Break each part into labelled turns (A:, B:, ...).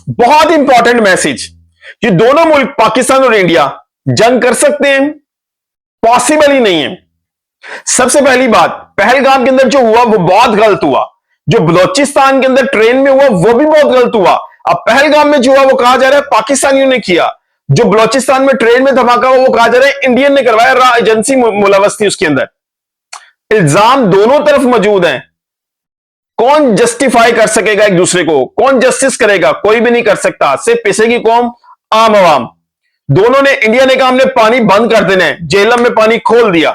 A: बहुत important message. ये दोनों मुल्क पाकिस्तान और इंडिया जंग कर सकते हैं? पॉसिबल ही नहीं है। सबसे पहली बात, पहलगाम के अंदर जो हुआ वो बहुत गलत हुआ। जो बलोचिस्तान के अंदर ट्रेन में हुआ वो भी बहुत गलत हुआ। अब पहलगाम में जो हुआ वो कहा जा रहा है पाकिस्तानियों ने किया। जो बलोचिस्तान में ट्रेन में धमाका हुआ वो कहा जा रहा है इंडियन ने करवाया, रॉ एजेंसी मुलवस थी उसके अंदर। इल्जाम दोनों तरफ मौजूद हैं। कौन जस्टिफाई कर सकेगा एक दूसरे को? कौन जस्टिस करेगा? कोई भी नहीं कर सकता। सिर्फ पिसेगी कौम, आम आवाम। दोनों ने, इंडिया ने कहा हमने पानी बंद कर देना है, जेहलम में पानी खोल दिया।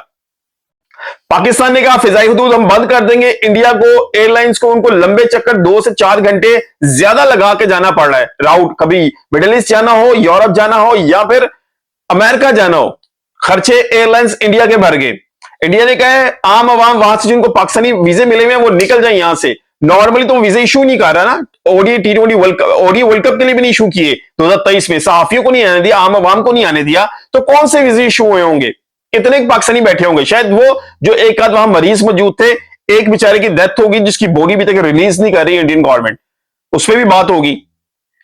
A: पाकिस्तान ने कहा फिजाई हदूद हम बंद कर देंगे। इंडिया को, एयरलाइंस को, उनको लंबे चक्कर 2 से 4 घंटे ज्यादा लगा के जाना पड़ रहा है राउट। कभी मिडिल ईस्ट जाना हो, यूरोप जाना हो या फिर अमेरिका जाना हो, खर्चे एयरलाइंस इंडिया के भर गए। इंडिया ने कहा है आम आवाम वहां से जिनको पाकिस्तानी वीजे मिले हुए हैं वो निकल जाए यहां से। नॉर्मली तो वीजा इशू नहीं कर रहा ना, ओडी T20 वर्ल्ड कप के लिए भी नहीं इशू किए 2023 में। सहाफियों को नहीं आने दिया, आम आवाम को नहीं आने दिया, तो कौन से वीजे इशू हुए होंगे? कितने पाकिस्तानी बैठे होंगे? शायद वो जो एक आध वहां मरीज मौजूद थे, एक बेचारे की डेथ होगी जिसकी बॉडी अभी तक रिलीज नहीं कर रही इंडियन गवर्नमेंट, उस पर भी बात होगी।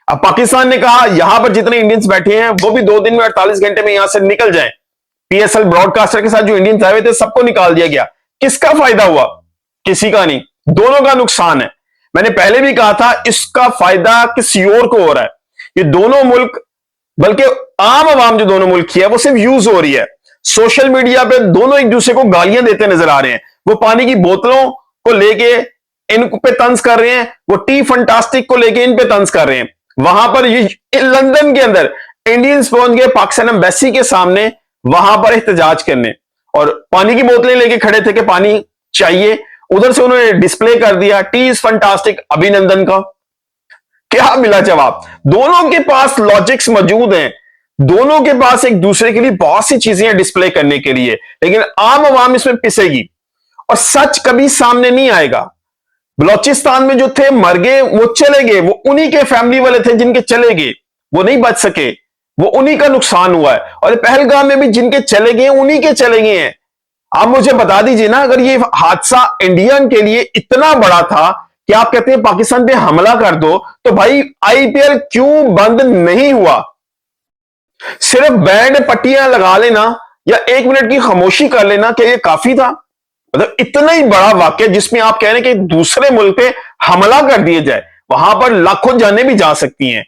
A: अब पाकिस्तान ने कहा यहां पर जितने इंडियंस बैठे हैं वो भी 2 दिन में 48 घंटे में यहां से निकल जाएं। PSL ब्रॉडकास्टर के साथ जो इंडियंस आए हुए थे सबको निकाल दिया गया। किसका फायदा हुआ? किसी का नहीं, दोनों का नुकसान है। मैंने पहले भी कहा था इसका फायदा किसी और को हो रहा है। ये दोनों मुल्क, बल्कि आम आवाम जो दोनों मुल्क की है वो सिर्फ यूज हो रही है। सोशल मीडिया पे दोनों एक दूसरे को गालियां देते नजर आ रहे हैं। वो पानी की बोतलों को लेके इन पे तंज कर रहे हैं, वो टी फंटास्टिक को लेके इन पे तंज कर रहे हैं। वहां पर ये लंदन के अंदर इंडियंस पहुंच गए पाकिस्तान एम्बेसी के सामने, वहां पर एहतजाज करने, और पानी की बोतलें लेके खड़े थे कि पानी चाहिए। उधर से उन्होंने डिस्प्ले कर दिया टी इज फंटास्टिक अभिनंदन का। क्या मिला जवाब? दोनों के पास लॉजिक्स मौजूद हैं, दोनों के पास एक दूसरे के लिए बहुत सी चीजें डिस्प्ले करने के लिए, लेकिन आम आवाम इसमें पिसेगी और सच कभी सामने नहीं आएगा। बलोचिस्तान में जो थे मर गए, वो चले गए, वो उन्हीं के फैमिली वाले थे जिनके चले गए, वो नहीं बच सके, वो उन्हीं का नुकसान हुआ है। और पहलगाम में भी जिनके चले गए उन्हीं के चले गए हैं। आप मुझे बता दीजिए ना, अगर ये हादसा इंडियन के लिए इतना बड़ा था कि आप कहते हैं पाकिस्तान पे हमला कर दो, तो भाई IPL क्यों बंद नहीं हुआ? सिर्फ बैंड पट्टियां लगा लेना या 1 मिनट की खामोशी कर लेना, क्या ये काफी था? मतलब इतना ही बड़ा वाक्य जिसमें आप कह रहे हैं कि दूसरे मुल्क पे हमला कर दिया जाए, वहां पर लाखों जानें भी जा सकती हैं,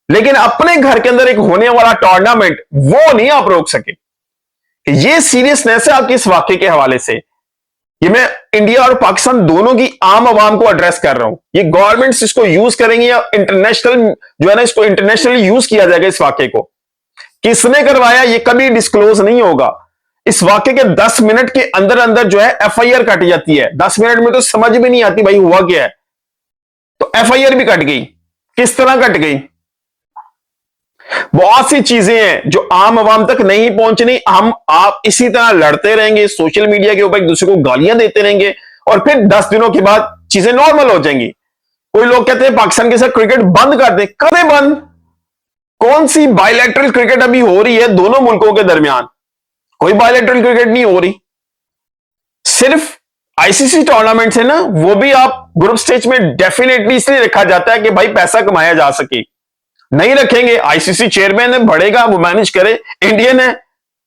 A: लेकिन अपने घर के अंदर एक होने वाला टूर्नामेंट वो नहीं आप रोक सके। ये सीरियसनेस है आपके इस वाक्य के हवाले से। ये मैं इंडिया और पाकिस्तान दोनों की आम आवाम को एड्रेस कर रहा हूं। ये गवर्नमेंट्स इसको यूज करेंगे या इंटरनेशनल जो है ना, इसको इंटरनेशनली यूज किया जाएगा। इस वाक्य को किसने करवाया ये कभी डिस्क्लोज नहीं होगा। इस वाक्य के 10 मिनट के अंदर अंदर जो है FIR कट जाती है। 10 मिनट में तो समझ भी नहीं आती भाई हुआ क्या है, तो FIR भी कट गई। किस तरह कट गई? बहुत सी चीजें हैं जो आम आवाम तक नहीं पहुंचनी। आप इसी तरह लड़ते रहेंगे, सोशल मीडिया के ऊपर एक दूसरे को गालियां देते रहेंगे और फिर 10 दिनों के बाद चीजें नॉर्मल हो जाएंगी। कोई लोग कहते हैं पाकिस्तान के साथ क्रिकेट बंद कर दे, करें बंद। कौन सी बायलैटरल क्रिकेट अभी हो रही है दोनों मुल्कों के दरमियान? कोई बायलैटरल क्रिकेट नहीं हो रही। सिर्फ ICC टूर्नामेंट है ना, वो भी आप ग्रुप स्टेज में डेफिनेटली इसलिए रखा जाता है कि भाई पैसा कमाया जा सके। नहीं रखेंगे, ICC चेयरमैन है, बढ़ेगा, वो मैनेज करे, इंडियन है,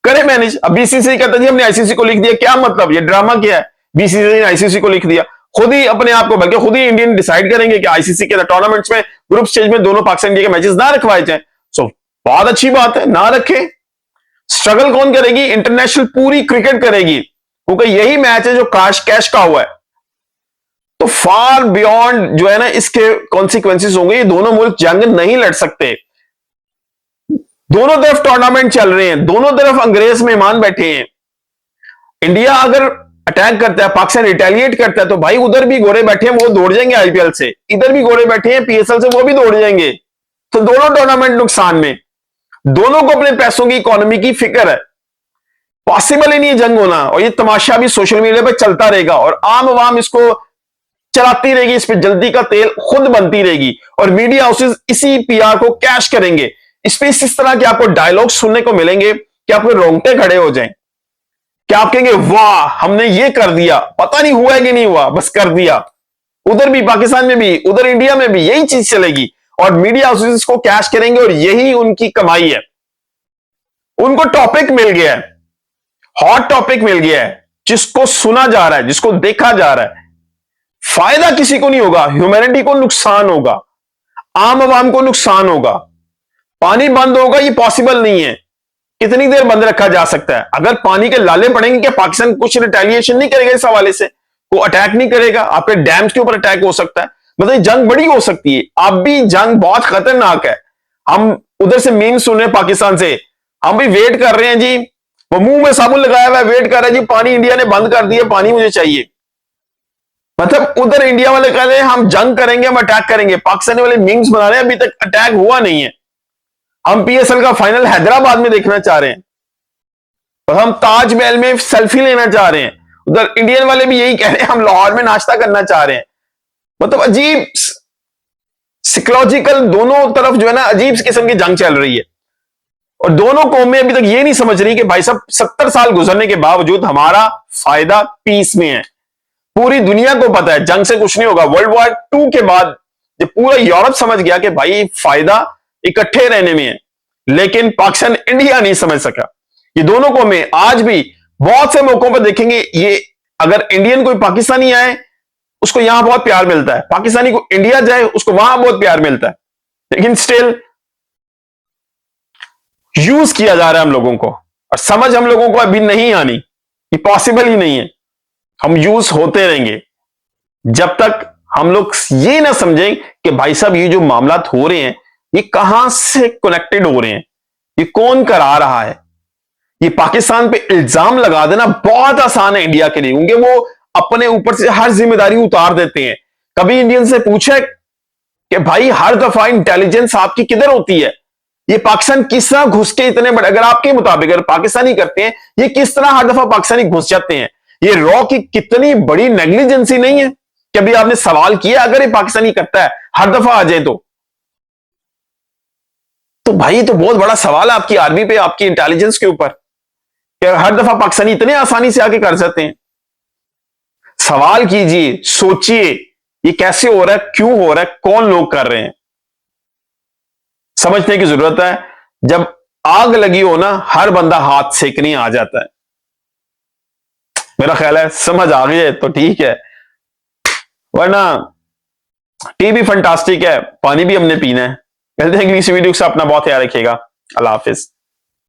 A: करे मैनेज। अब BCCI कहता जी हमने ICC को लिख दिया, क्या मतलब? ये ड्रामा क्या है? BCCI ने ICC को लिख दिया, खुद ही अपने आप को, बल्कि खुद ही इंडियन डिसाइड करेंगे कि ICC के टूर्नामेंट्स में ग्रुप स्टेज में दोनों पाकिस्तान इंडिया के मैचेस ना रखवाए जाए। सो बहुत अच्छी बात है, ना रखे। स्ट्रगल कौन करेगी? इंटरनेशनल पूरी क्रिकेट करेगी, क्योंकि यही मैच है जो कैश का हुआ है। तो फार बियॉन्ड जो है ना इसके कॉन्सिक्वेंसेस होंगे। ये दोनों मुल्क जंग नहीं लड़ सकते। दोनों तरफ टूर्नामेंट चल रहे हैं, दोनों तरफ अंग्रेज मेहमान बैठे हैं। इंडिया अगर अटैक करता है, पाकिस्तान रिटेलिएट करता है, तो भाई उधर भी गोरे बैठे हैं, वो दौड़ जाएंगे IPL से। इधर भी गोरे बैठे हैं PSL से, वो भी दौड़ जाएंगे। तो दोनों टूर्नामेंट नुकसान में, दोनों को अपने पैसों की इकोनॉमी की फिक्र है। पॉसिबल ही नहीं जंग होना, और ये तमाशा भी सोशल मीडिया पर चलता रहेगा और आम आवाम इसको चलाती रहेगी। इस पे जल्दी का तेल खुद बनती रहेगी और मीडिया हाउसेस इसी PR को कैश करेंगे। इस पे इस तरह के आपको डायलॉग सुनने को मिलेंगे कि आपके रोंगटे खड़े हो जाएं, कि आप कहेंगे वाह हमने ये कर दिया, पता नहीं हुआ है कि नहीं हुआ, बस कर दिया। उधर भी पाकिस्तान में भी, उधर इंडिया में भी यही चीज चलेगी और मीडिया हाउसेस इसको कैश करेंगे और यही उनकी कमाई है। उनको टॉपिक मिल गया है, हॉट टॉपिक मिल गया है, जिसको सुना जा रहा है, जिसको देखा जा रहा है। फायदा किसी को नहीं होगा, ह्यूमैनिटी को नुकसान होगा, आम आवाम को नुकसान होगा। पानी बंद होगा ये पॉसिबल नहीं है। कितनी देर बंद रखा जा सकता है? अगर पानी के लाले पड़ेंगे, क्या पाकिस्तान कुछ रिटेलिएशन नहीं करेगा इस हवाले से? को अटैक नहीं करेगा? आपके डैम्स के ऊपर अटैक हो सकता है। मतलब जंग बड़ी हो सकती है। अब भी जंग बहुत खतरनाक है। हम उधर से मीम सुन रहे हैं पाकिस्तान से, हम भी वेट कर रहे हैं जी, वो मुंह में साबुन लगाया हुआ है, वेट कर रहे हैं जी, पानी इंडिया ने बंद कर दिया, पानी मुझे चाहिए। मतलब उधर इंडिया वाले कह रहे हैं हम जंग करेंगे, हम अटैक करेंगे। पाकिस्तानी वाले मीम्स बना रहे हैं, अभी तक अटैक हुआ नहीं है। हम पीएसएल का फाइनल हैदराबाद में देखना चाह रहे हैं और हम ताजमहल में सेल्फी लेना चाह रहे हैं। उधर इंडियन वाले भी यही कह रहे हैं, हम लाहौर में नाश्ता करना चाह रहे हैं। मतलब अजीब साइकोलॉजिकल, दोनों तरफ जो है ना अजीब किस्म की जंग चल रही है। और दोनों कौमें अभी तक ये नहीं समझ रही कि भाई साहब 70 साल गुजरने के बावजूद हमारा फायदा पीस में है। पूरी दुनिया को पता है जंग से कुछ नहीं होगा। वर्ल्ड वॉर 2 के बाद जब पूरा यूरोप समझ गया कि भाई फायदा इकट्ठे रहने में है, लेकिन पाकिस्तान इंडिया नहीं समझ सका। ये दोनों कौमें आज भी बहुत से मौकों पर देखेंगे, ये अगर इंडियन कोई पाकिस्तानी आए उसको यहां बहुत प्यार मिलता है, पाकिस्तानी को इंडिया जाए उसको वहां बहुत प्यार मिलता है, लेकिन स्टिल यूज किया जा रहा है हम लोगों को। और समझ हम लोगों को अभी नहीं आनी, ये पॉसिबल ही नहीं है। हम यूज होते रहेंगे जब तक हम लोग ये ना समझें कि भाई साहब ये जो मामला हो रहे हैं ये कहां से कनेक्टेड हो रहे हैं, ये कौन करा रहा है। ये पाकिस्तान पे इल्जाम लगा देना बहुत आसान है इंडिया के लिए, क्योंकि वो अपने ऊपर से हर जिम्मेदारी उतार देते हैं। कभी इंडियन से पूछे कि भाई हर दफा इंटेलिजेंस आपकी किधर होती है? ये पाकिस्तान किस तरह घुस के इतने बड़े, अगर आपके मुताबिक अगर पाकिस्तानी करते हैं, ये किस तरह हर दफा पाकिस्तानी घुस जाते हैं? ये रॉ की कितनी बड़ी नेग्लिजेंसी नहीं है? कभी आपने सवाल किया अगर ये पाकिस्तानी करता है हर दफा आ जाए तो भाई तो बहुत बड़ा सवाल है आपकी आर्मी पे, आपकी इंटेलिजेंस के ऊपर, कि हर दफा पाकिस्तानी इतने आसानी से आके कर सकते हैं। सवाल कीजिए, सोचिए ये कैसे हो रहा है, क्यों हो रहा है, कौन लोग कर रहे हैं। समझने की जरूरत है। जब आग लगी हो ना, हर बंदा हाथ सेकने आ जाता है। मेरा ख्याल है समझ आ गई है तो ठीक है, वरना टी भी फंटास्टिक है, पानी भी हमने पीना है। कहते हैं कि इस वीडियो से अपना बहुत ख्याल रखिएगा। अल्लाह हाफिज।